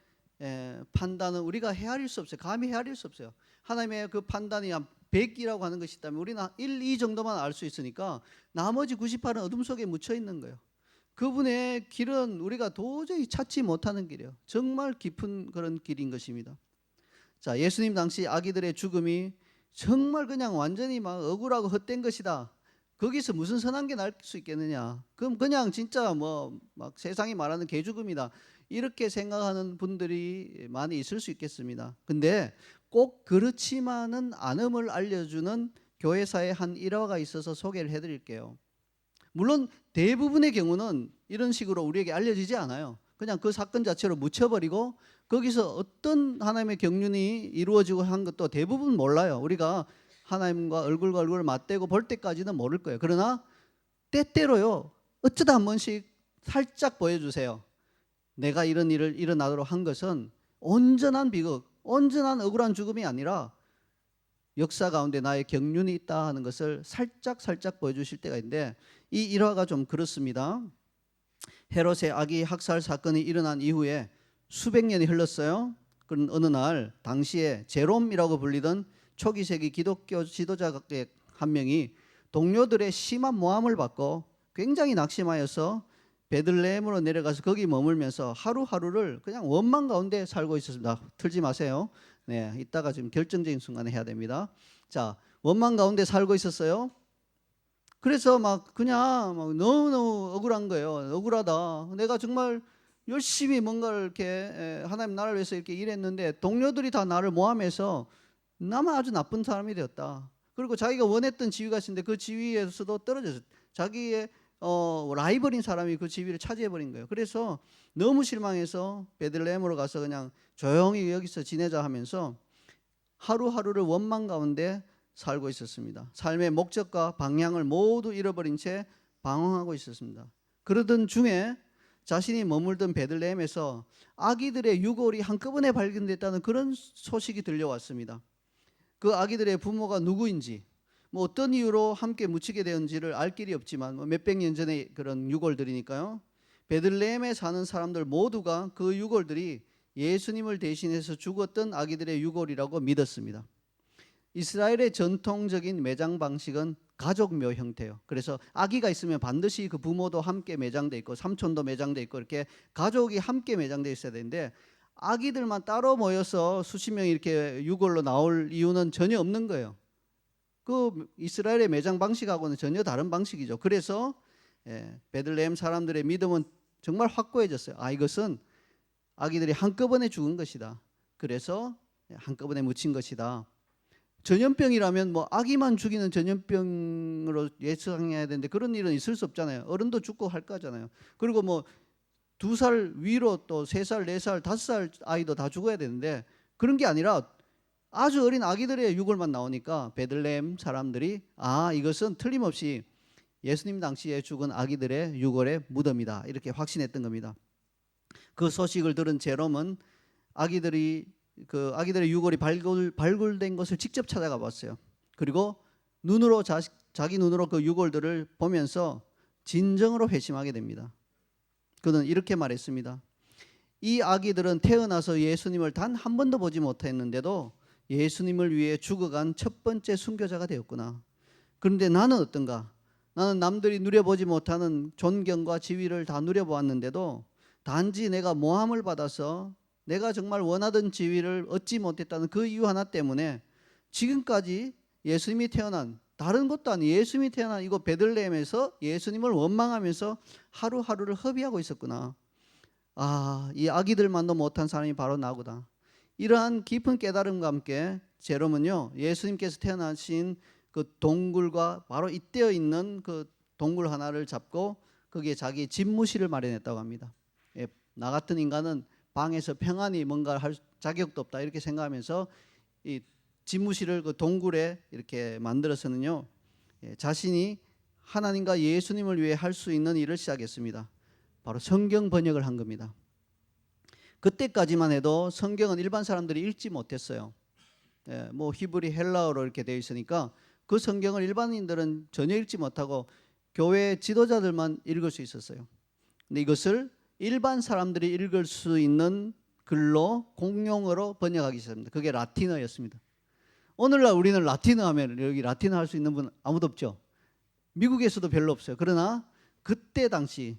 판단은 우리가 헤아릴 수 없어요. 감히 헤아릴 수 없어요. 하나님의 그 판단이 한 100이라고 하는 것이 있다면 우리는 1, 2 정도만 알 수 있으니까 나머지 98은 어둠 속에 묻혀 있는 거예요. 그분의 길은 우리가 도저히 찾지 못하는 길이에요. 정말 깊은 그런 길인 것입니다. 자, 예수님 당시 아기들의 죽음이 정말 그냥 완전히 막 억울하고 헛된 것이다. 거기서 무슨 선한 게 날 수 있겠느냐? 그럼 그냥 진짜 뭐 막 세상이 말하는 개죽음이다. 이렇게 생각하는 분들이 많이 있을 수 있겠습니다. 근데 꼭 그렇지만은 않음을 알려주는 교회사의 한 일화가 있어서 소개를 해드릴게요. 물론 대부분의 경우는 이런 식으로 우리에게 알려지지 않아요. 그냥 그 사건 자체로 묻혀버리고 거기서 어떤 하나님의 경륜이 이루어지고 한 것도 대부분 몰라요. 우리가 하나님과 얼굴과 얼굴을 맞대고 볼 때까지는 모를 거예요. 그러나 때때로요. 어쩌다 한 번씩 살짝 보여주세요. 내가 이런 일을 일어나도록 한 것은 온전한 비극, 온전한 억울한 죽음이 아니라 역사 가운데 나의 경륜이 있다 하는 것을 살짝 보여주실 때가 있는데 이 일화가 좀 그렇습니다. 헤롯의 아기 학살 사건이 일어난 이후에 수백 년이 흘렀어요. 그런 어느 날 당시에 제롬이라고 불리던 초기 세기 기독교 지도자 한 명이 동료들의 심한 모함을 받고 굉장히 낙심하여서 베들레헴으로 내려가서 거기 머물면서 하루하루를 그냥 원망 가운데 살고 있었습니다. 틀지 마세요. 네, 이따가 지금 결정적인 순간에 해야 됩니다. 자, 원망 가운데 살고 있었어요. 그래서 막 그냥 막 너무너무 억울한 거예요. 억울하다. 내가 정말 열심히 뭔가를 이렇게 하나님 나라를 위해서 이렇게 일했는데 동료들이 다 나를 모함해서 나만 아주 나쁜 사람이 되었다. 그리고 자기가 원했던 지위가 있는데 그 지위에서도 떨어졌어요. 자기의 라이벌인 사람이 그 지위를 차지해버린 거예요. 그래서 너무 실망해서 베들레헴으로 가서 그냥 조용히 여기서 지내자 하면서 하루하루를 원망 가운데 살고 있었습니다. 삶의 목적과 방향을 모두 잃어버린 채 방황하고 있었습니다. 그러던 중에 자신이 머물던 베들레헴에서 아기들의 유골이 한꺼번에 발견됐다는 그런 소식이 들려왔습니다. 그 아기들의 부모가 누구인지 뭐 어떤 이유로 함께 묻히게 되었는지를 알 길이 없지만 뭐 몇백 년 전의 그런 유골들이니까요. 베들레헴에 사는 사람들 모두가 그 유골들이 예수님을 대신해서 죽었던 아기들의 유골이라고 믿었습니다. 이스라엘의 전통적인 매장 방식은 가족묘 형태예요. 그래서 아기가 있으면 반드시 그 부모도 함께 매장돼 있고 삼촌도 매장돼 있고 이렇게 가족이 함께 매장돼 있어야 되는데 아기들만 따로 모여서 수십 명이 이렇게 유골로 나올 이유는 전혀 없는 거예요. 그 이스라엘의 매장 방식하고는 전혀 다른 방식이죠. 그래서 베들레헴 사람들의 믿음은 정말 확고해졌어요. 이것은 아기들이 한꺼번에 죽은 것이다. 그래서 한꺼번에 묻힌 것이다. 전염병이라면 뭐 아기만 죽이는 전염병으로 예상해야 되는데 그런 일은 있을 수 없잖아요. 어른도 죽고 할 거잖아요. 그리고 뭐 2살 위로 또 3살, 4살, 5살 아이도 다 죽어야 되는데 그런 게 아니라 아주 어린 아기들의 유골만 나오니까 베들레헴 사람들이 이것은 틀림없이 예수님 당시에 죽은 아기들의 유골의 무덤이다. 이렇게 확신했던 겁니다. 그 소식을 들은 제롬은 아기들의 유골이 발굴된 것을 직접 찾아가 봤어요. 그리고 눈으로 자기 눈으로 그 유골들을 보면서 진정으로 회심하게 됩니다. 그는 이렇게 말했습니다. 이 아기들은 태어나서 예수님을 단 한 번도 보지 못했는데도 예수님을 위해 죽어간 첫 번째 순교자가 되었구나. 그런데 나는 어떤가? 나는 남들이 누려보지 못하는 존경과 지위를 다 누려보았는데도 단지 내가 모함을 받아서 내가 정말 원하던 지위를 얻지 못했다는 그 이유 하나 때문에 지금까지 예수님이 태어난 다른 것도 아닌 예수님이 태어난 이곳 베들레헴에서 예수님을 원망하면서 하루하루를 허비하고 있었구나. 이 아기들만도 못한 사람이 바로 나구나. 이러한 깊은 깨달음과 함께 제롬은요, 예수님께서 태어나신 그 동굴과 바로 잇대어 있는 그 동굴 하나를 잡고 거기에 자기 집무실을 마련했다고 합니다. 나 같은 인간은 방에서 평안히 뭔가 할 자격도 없다 이렇게 생각하면서 이 집무실을 그 동굴에 이렇게 만들어서는요, 자신이 하나님과 예수님을 위해 할 수 있는 일을 시작했습니다. 바로 성경 번역을 한 겁니다. 그때까지만 해도 성경은 일반 사람들이 읽지 못했어요. 뭐 히브리 헬라어로 이렇게 되어 있으니까 그 성경을 일반인들은 전혀 읽지 못하고 교회 지도자들만 읽을 수 있었어요. 근데 이것을 일반 사람들이 읽을 수 있는 글로 공용어로 번역하기 시작합니다. 그게 라틴어였습니다. 오늘날 우리는 라틴어 하면 여기 라틴어 할 수 있는 분 아무도 없죠. 미국에서도 별로 없어요. 그러나 그때 당시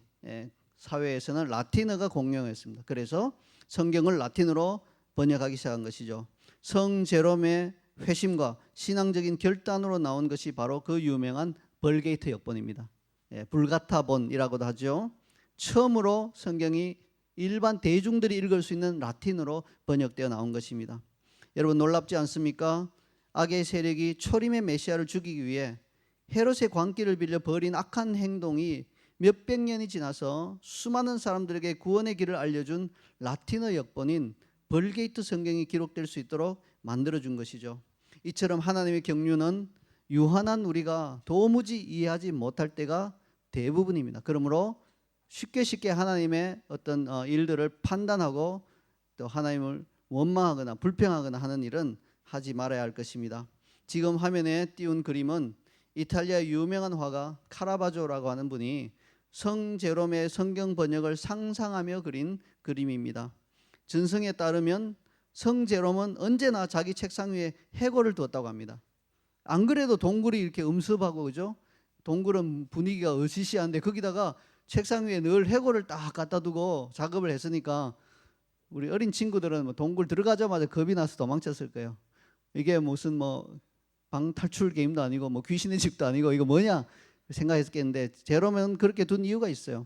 사회에서는 라틴어가 공용어였습니다. 그래서 성경을 라틴어로 번역하기 시작한 것이죠. 성 제롬의 회심과 신앙적인 결단으로 나온 것이 바로 그 유명한 벌게이트 역본입니다. 불가타본이라고도 하죠. 처음으로 성경이 일반 대중들이 읽을 수 있는 라틴어로 번역되어 나온 것입니다. 여러분 놀랍지 않습니까? 악의 세력이 초림의 메시아를 죽이기 위해 헤롯의 광기를 빌려 벌인 악한 행동이 몇백 년이 지나서 수많은 사람들에게 구원의 길을 알려준 라틴어 역본인 벌게이트 성경이 기록될 수 있도록 만들어준 것이죠. 이처럼 하나님의 경륜은 유한한 우리가 도무지 이해하지 못할 때가 대부분입니다. 그러므로 쉽게 하나님의 어떤 일들을 판단하고 또 하나님을 원망하거나 불평하거나 하는 일은 하지 말아야 할 것입니다. 지금 화면에 띄운 그림은 이탈리아 유명한 화가 카라바조라고 하는 분이 성 제롬의 성경 번역을 상상하며 그린 그림입니다. 전승에 따르면 성 제롬은 언제나 자기 책상 위에 해골을 두었다고 합니다. 안 그래도 동굴이 이렇게 음습하고 그죠? 동굴은 분위기가 으시시한데 거기다가 책상 위에 늘 해골을 딱 갖다 두고 작업을 했으니까 우리 어린 친구들은 뭐 동굴 들어가자마자 겁이 나서 도망쳤을 거예요. 이게 무슨 뭐 방탈출 게임도 아니고 뭐 귀신의 집도 아니고 이거 뭐냐 생각했겠는데 제롬은 그렇게 둔 이유가 있어요.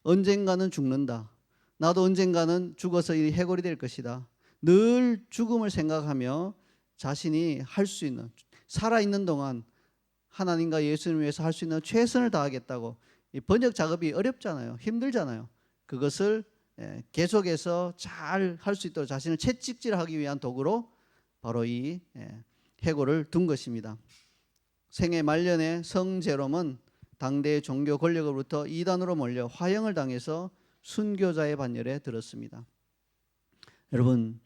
언젠가는 죽는다. 나도 언젠가는 죽어서 이 해골이 될 것이다. 늘 죽음을 생각하며 자신이 할 수 있는 살아있는 동안 하나님과 예수님을 위해서 할 수 있는 최선을 다하겠다고. 이 번역 작업이 어렵잖아요. 힘들잖아요. 그것을 계속해서 잘 할 수 있도록 자신을 채찍질하기 위한 도구로 바로 이 해골을 둔 것입니다. 생애 말년에 성 제롬은 당대의 종교 권력으로부터 이단으로 몰려 화형을 당해서 순교자의 반열에 들었습니다. 여러분,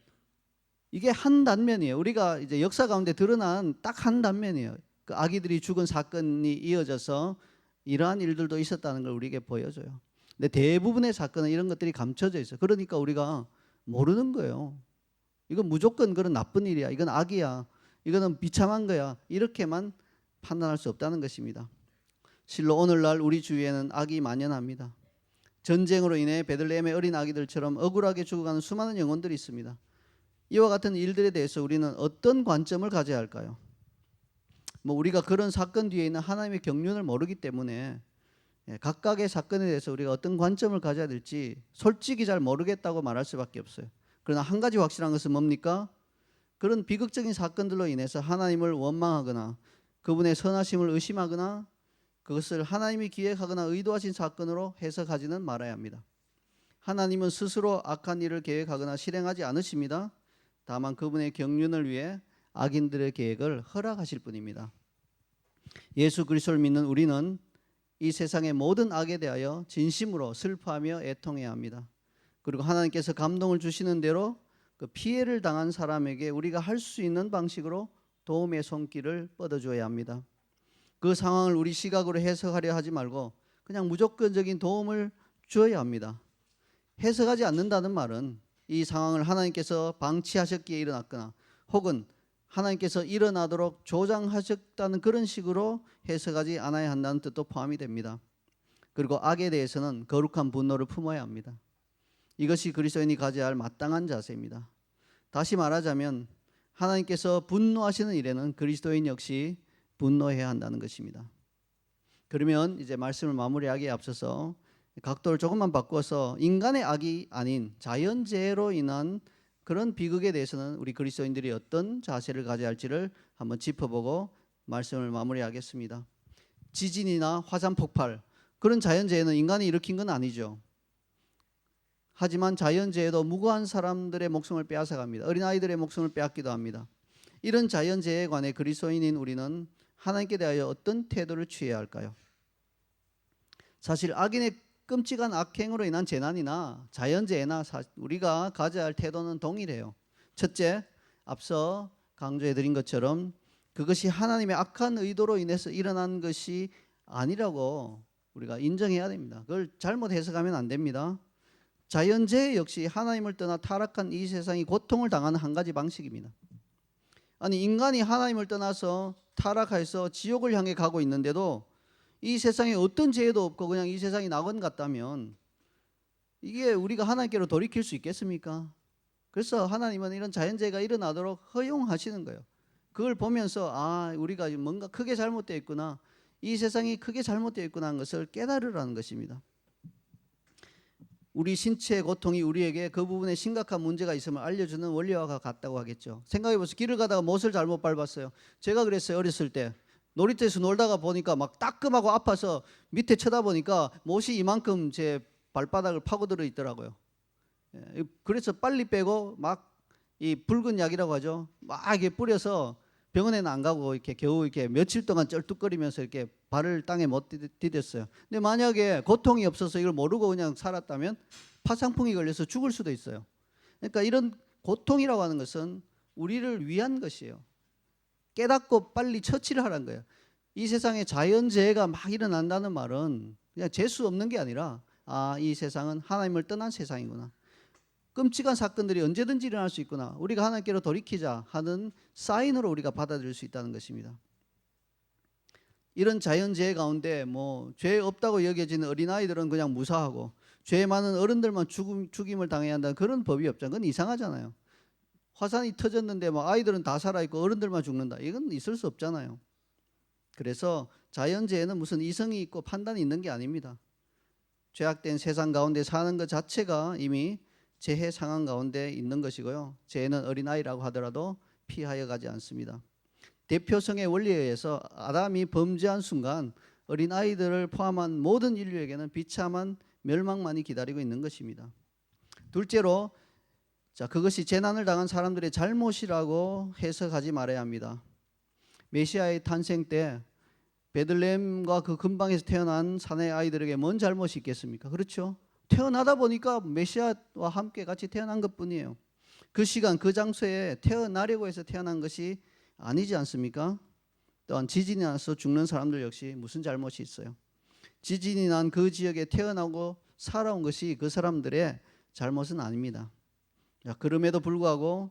이게 한 단면이에요. 우리가 이제 역사 가운데 드러난 딱 한 단면이에요. 그 아기들이 죽은 사건이 이어져서 이러한 일들도 있었다는 걸 우리에게 보여줘요. 근데 대부분의 사건은 이런 것들이 감춰져 있어요. 그러니까 우리가 모르는 거예요. 이건 무조건 그런 나쁜 일이야. 이건 악이야. 이거는 비참한 거야. 이렇게만 판단할 수 없다는 것입니다. 실로 오늘날 우리 주위에는 악이 만연합니다. 전쟁으로 인해 베들레헴의 어린 아기들처럼 억울하게 죽어가는 수많은 영혼들이 있습니다. 이와 같은 일들에 대해서 우리는 어떤 관점을 가져야 할까요? 뭐 우리가 그런 사건 뒤에 있는 하나님의 경륜을 모르기 때문에 각각의 사건에 대해서 우리가 어떤 관점을 가져야 될지 솔직히 잘 모르겠다고 말할 수밖에 없어요. 그러나 한 가지 확실한 것은 뭡니까? 그런 비극적인 사건들로 인해서 하나님을 원망하거나 그분의 선하심을 의심하거나 그것을 하나님이 기획하거나 의도하신 사건으로 해석하지는 말아야 합니다. 하나님은 스스로 악한 일을 계획하거나 실행하지 않으십니다. 다만 그분의 경륜을 위해 악인들의 계획을 허락하실 뿐입니다. 예수 그리스도를 믿는 우리는 이 세상의 모든 악에 대하여 진심으로 슬퍼하며 애통해야 합니다. 그리고 하나님께서 감동을 주시는 대로 그 피해를 당한 사람에게 우리가 할 수 있는 방식으로 도움의 손길을 뻗어줘야 합니다. 그 상황을 우리 시각으로 해석하려 하지 말고 그냥 무조건적인 도움을 주어야 합니다. 해석하지 않는다는 말은 이 상황을 하나님께서 방치하셨기에 일어났거나 혹은 하나님께서 일어나도록 조장하셨다는 그런 식으로 해석하지 않아야 한다는 뜻도 포함이 됩니다. 그리고 악에 대해서는 거룩한 분노를 품어야 합니다. 이것이 그리스도인이 가져야 할 마땅한 자세입니다. 다시 말하자면 하나님께서 분노하시는 일에는 그리스도인 역시 분노해야 한다는 것입니다. 그러면 이제 말씀을 마무리하기에 앞서서 각도를 조금만 바꿔서 인간의 악이 아닌 자연재해로 인한 그런 비극에 대해서는 우리 그리스도인들이 어떤 자세를 가져야 할지를 한번 짚어보고 말씀을 마무리하겠습니다. 지진이나 화산 폭발, 그런 자연재해는 인간이 일으킨 건 아니죠. 하지만 자연재해도 무고한 사람들의 목숨을 빼앗아갑니다. 어린아이들의 목숨을 빼앗기도 합니다. 이런 자연재해에 관해 그리스도인인 우리는 하나님께 대하여 어떤 태도를 취해야 할까요? 사실 악인의 끔찍한 악행으로 인한 재난이나 자연재해나 우리가 가져야 할 태도는 동일해요. 첫째, 앞서 강조해 드린 것처럼 그것이 하나님의 악한 의도로 인해서 일어난 것이 아니라고 우리가 인정해야 됩니다. 그걸 잘못 해석하면 안 됩니다. 자연재해 역시 하나님을 떠나 타락한 이 세상이 고통을 당하는 한 가지 방식입니다. 아니, 인간이 하나님을 떠나서 타락해서 지옥을 향해 가고 있는데도 이 세상에 어떤 죄도 없고 그냥 이 세상이 낙원 같다면 이게 우리가 하나님께로 돌이킬 수 있겠습니까? 그래서 하나님은 이런 자연재해가 일어나도록 허용하시는 거예요. 그걸 보면서 우리가 뭔가 크게 잘못되어 있구나, 이 세상이 크게 잘못되어 있구나 하는 것을 깨달으라는 것입니다. 우리 신체의 고통이 우리에게 그 부분에 심각한 문제가 있음을 알려주는 원리와 같다고 하겠죠. 생각해보세요. 길을 가다가 못을 잘못 밟았어요. 제가 그랬어요. 어렸을 때 놀이터에서 놀다가 보니까 막 따끔하고 아파서 밑에 쳐다보니까 못이 이만큼 제 발바닥을 파고들어 있더라고요. 그래서 빨리 빼고 막 이 붉은 약이라고 하죠. 막 이렇게 뿌려서 병원에는 안 가고 이렇게 겨우 이렇게 며칠 동안 쩔뚝거리면서 이렇게 발을 땅에 못 디뎠어요. 근데 만약에 고통이 없어서 이걸 모르고 그냥 살았다면 파상풍이 걸려서 죽을 수도 있어요. 그러니까 이런 고통이라고 하는 것은 우리를 위한 것이에요. 깨닫고 빨리 처치를 하라는 거예요. 이 세상에 자연재해가 막 일어난다는 말은 그냥 재수 없는 게 아니라 이 세상은 하나님을 떠난 세상이구나. 끔찍한 사건들이 언제든지 일어날 수 있구나. 우리가 하나님께로 돌이키자 하는 사인으로 우리가 받아들일 수 있다는 것입니다. 이런 자연재해 가운데 죄 없다고 여겨지는 어린아이들은 그냥 무사하고 죄 많은 어른들만 죽임을 당해야 한다는 그런 법이 없잖아요. 그건 이상하잖아요. 화산이 터졌는데 아이들은 다 살아있고 어른들만 죽는다. 이건 있을 수 없잖아요. 그래서 자연재해는 무슨 이성이 있고 판단이 있는 게 아닙니다. 죄악된 세상 가운데 사는 것 자체가 이미 재해 상황 가운데 있는 것이고요. 재해는 어린아이라고 하더라도 피하여 가지 않습니다. 대표성의 원리에 의해서 아담이 범죄한 순간 어린아이들을 포함한 모든 인류에게는 비참한 멸망만이 기다리고 있는 것입니다. 둘째로 그것이 재난을 당한 사람들의 잘못이라고 해석하지 말아야 합니다. 메시아의 탄생 때 베들레헴과 그 근방에서 태어난 사내 아이들에게 뭔 잘못이 있겠습니까? 그렇죠? 태어나다 보니까 메시아와 함께 같이 태어난 것뿐이에요. 그 시간 그 장소에 태어나려고 해서 태어난 것이 아니지 않습니까? 또한 지진이 나서 죽는 사람들 역시 무슨 잘못이 있어요? 지진이 난 그 지역에 태어나고 살아온 것이 그 사람들의 잘못은 아닙니다. 그럼에도 불구하고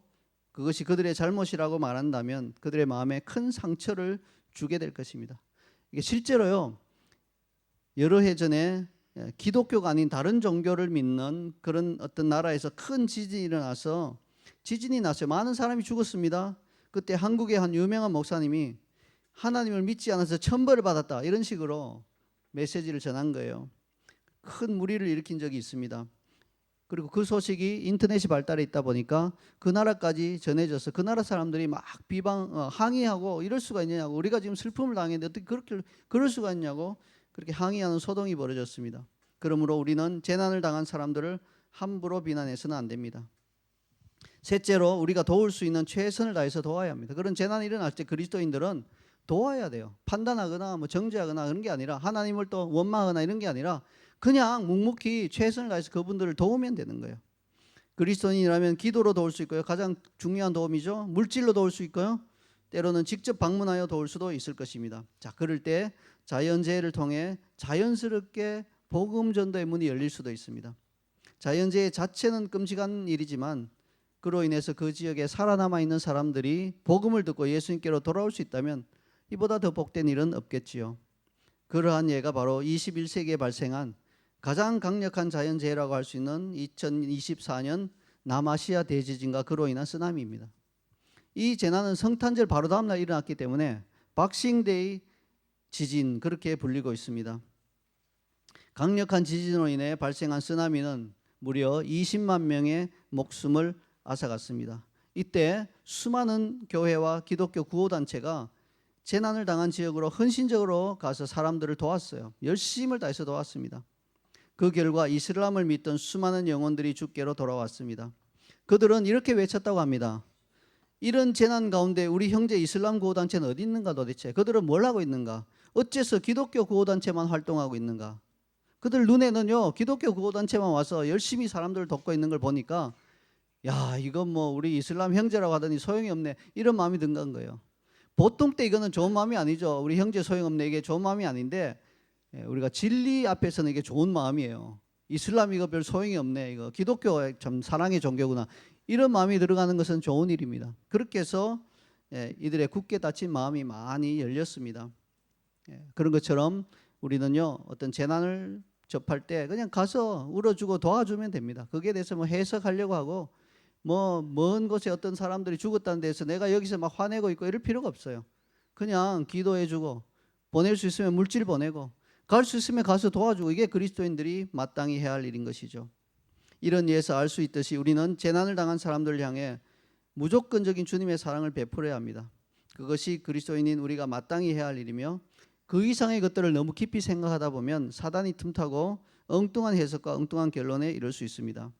그것이 그들의 잘못이라고 말한다면 그들의 마음에 큰 상처를 주게 될 것입니다. 이게 실제로요, 여러 해 전에 기독교가 아닌 다른 종교를 믿는 그런 어떤 나라에서 큰 지진이 일어나서 지진이 났어요. 많은 사람이 죽었습니다. 그때 한국의 한 유명한 목사님이 하나님을 믿지 않아서 천벌을 받았다, 이런 식으로 메시지를 전한 거예요. 큰 무리를 일으킨 적이 있습니다. 그리고 그 소식이 인터넷이 발달해 있다 보니까 그 나라까지 전해져서 그 나라 사람들이 막 항의하고, 이럴 수가 있느냐고, 우리가 지금 슬픔을 당했는데 어떻게 그렇게 그럴 수가 있냐고 그렇게 항의하는 소동이 벌어졌습니다. 그러므로 우리는 재난을 당한 사람들을 함부로 비난해서는 안 됩니다. 셋째로, 우리가 도울 수 있는 최선을 다해서 도와야 합니다. 그런 재난이 일어날 때 그리스도인들은 도와야 돼요. 판단하거나 정죄하거나 그런 게 아니라, 하나님을 또 원망하거나 이런 게 아니라 그냥 묵묵히 최선을 다해서 그분들을 도우면 되는 거예요. 그리스도인이라면 기도로 도울 수 있고요. 가장 중요한 도움이죠. 물질로 도울 수 있고요. 때로는 직접 방문하여 도울 수도 있을 것입니다. 자, 그럴 때 자연재해를 통해 자연스럽게 복음 전도의 문이 열릴 수도 있습니다. 자연재해 자체는 끔찍한 일이지만 그로 인해서 그 지역에 살아남아 있는 사람들이 복음을 듣고 예수님께로 돌아올 수 있다면 이보다 더 복된 일은 없겠지요. 그러한 예가 바로 21세기에 발생한 가장 강력한 자연재해라고 할 수 있는 2024년 남아시아 대지진과 그로 인한 쓰나미입니다. 이 재난은 성탄절 바로 다음 날 일어났기 때문에 박싱데이 지진, 그렇게 불리고 있습니다. 강력한 지진으로 인해 발생한 쓰나미는 무려 20만 명의 목숨을 앗아갔습니다. 이때 수많은 교회와 기독교 구호단체가 재난을 당한 지역으로 헌신적으로 가서 사람들을 도왔어요. 열심을 다해서 도왔습니다. 그 결과 이슬람을 믿던 수많은 영혼들이 주께로 돌아왔습니다. 그들은 이렇게 외쳤다고 합니다. 이런 재난 가운데 우리 형제 이슬람 구호단체는 어디 있는가 도대체? 그들은 뭘 하고 있는가? 어째서 기독교 구호단체만 활동하고 있는가? 그들 눈에는요, 기독교 구호단체만 와서 열심히 사람들을 돕고 있는 걸 보니까, 야, 이건 뭐 우리 이슬람 형제라고 하더니 소용이 없네, 이런 마음이 든 거예요. 보통 때 이거는 좋은 마음이 아니죠. 우리 형제 소용없네, 이게 좋은 마음이 아닌데, 우리가 진리 앞에서는 이게 좋은 마음이에요. 이슬람 이거 별 소용이 없네, 이거 기독교 참 사랑의 종교구나, 이런 마음이 들어가는 것은 좋은 일입니다. 그렇게 해서 이들의 굳게 닫힌 마음이 많이 열렸습니다. 그런 것처럼 우리는요, 어떤 재난을 접할 때 그냥 가서 울어주고 도와주면 됩니다. 거기에 대해서 뭐 해석하려고 하고, 뭐 먼 곳에 어떤 사람들이 죽었다는 데서 내가 여기서 막 화내고 있고 이럴 필요가 없어요. 그냥 기도해주고, 보낼 수 있으면 물질 보내고, 갈 수 있으면 가서 도와주고, 이게 그리스도인들이 마땅히 해야 할 일인 것이죠. 이런 예에서 알 수 있듯이 우리는 재난을 당한 사람들을 향해 무조건적인 주님의 사랑을 베풀어야 합니다. 그것이 그리스도인인 우리가 마땅히 해야 할 일이며, 그 이상의 것들을 너무 깊이 생각하다 보면 사단이 틈타고 엉뚱한 해석과 엉뚱한 결론에 이를 수 있습니다.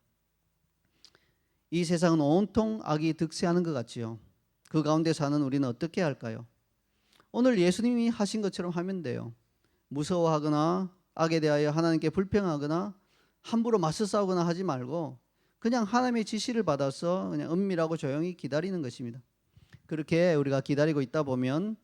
이 세상은 온통 악이 득세하는 것 같지요. 그 가운데 사는 우리는 어떻게 할까요? 오늘 예수님이 하신 것처럼 하면 돼요. 무서워하거나 악에 대하여 하나님께 불평하거나 함부로 맞서 싸우거나 하지 말고 그냥 하나님의 지시를 받아서 그냥 은밀하고 조용히 기다리는 것입니다. 그렇게 우리가 기다리고 있다 보면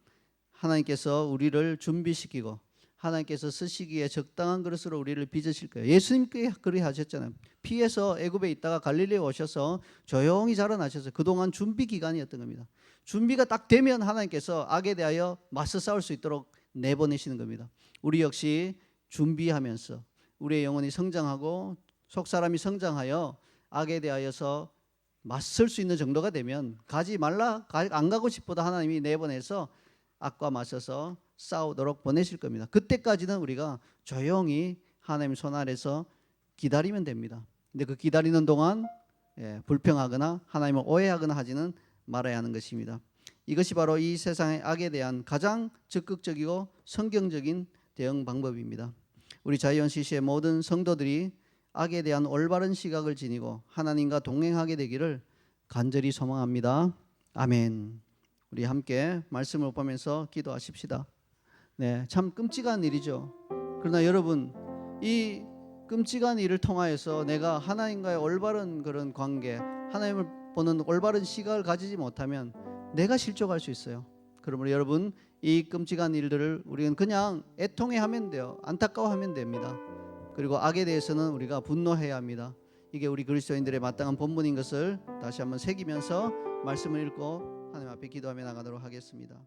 하나님께서 우리를 준비시키고 하나님께서 쓰시기에 적당한 그릇으로 우리를 빚으실 거예요. 예수님께 그렇게 하셨잖아요. 피해서 애굽에 있다가 갈릴리에 오셔서 조용히 자라나셔서 그동안 준비 기간이었던 겁니다. 준비가 딱 되면 하나님께서 악에 대하여 맞서 싸울 수 있도록 내보내시는 겁니다. 우리 역시 준비하면서 우리의 영혼이 성장하고 속사람이 성장하여 악에 대하여서 맞설 수 있는 정도가 되면 가지 말라, 안 가고 싶어도 하나님이 내보내서 악과 맞서서 싸우도록 보내실 겁니다. 그때까지는 우리가 조용히 하나님 손 아래서 기다리면 됩니다. 근데 그 기다리는 동안 불평하거나 하나님을 오해하거나 하지는 말아야 하는 것입니다. 이것이 바로 이 세상의 악에 대한 가장 적극적이고 성경적인 대응 방법입니다. 우리 자이언 CC의 모든 성도들이 악에 대한 올바른 시각을 지니고 하나님과 동행하게 되기를 간절히 소망합니다. 아멘. 우리 함께 말씀을 보면서 기도하십시다. 네, 참 끔찍한 일이죠. 그러나 여러분, 이 끔찍한 일을 통하여서 내가 하나님과의 올바른 그런 관계, 하나님을 보는 올바른 시각을 가지지 못하면 내가 실족할 수 있어요. 그러므로 여러분, 이 끔찍한 일들을 우리는 그냥 애통해하면 돼요. 안타까워하면 됩니다. 그리고 악에 대해서는 우리가 분노해야 합니다. 이게 우리 그리스도인들의 마땅한 본분인 것을 다시 한번 새기면서 말씀을 읽고 하나님 앞에 기도하며 나가도록 하겠습니다.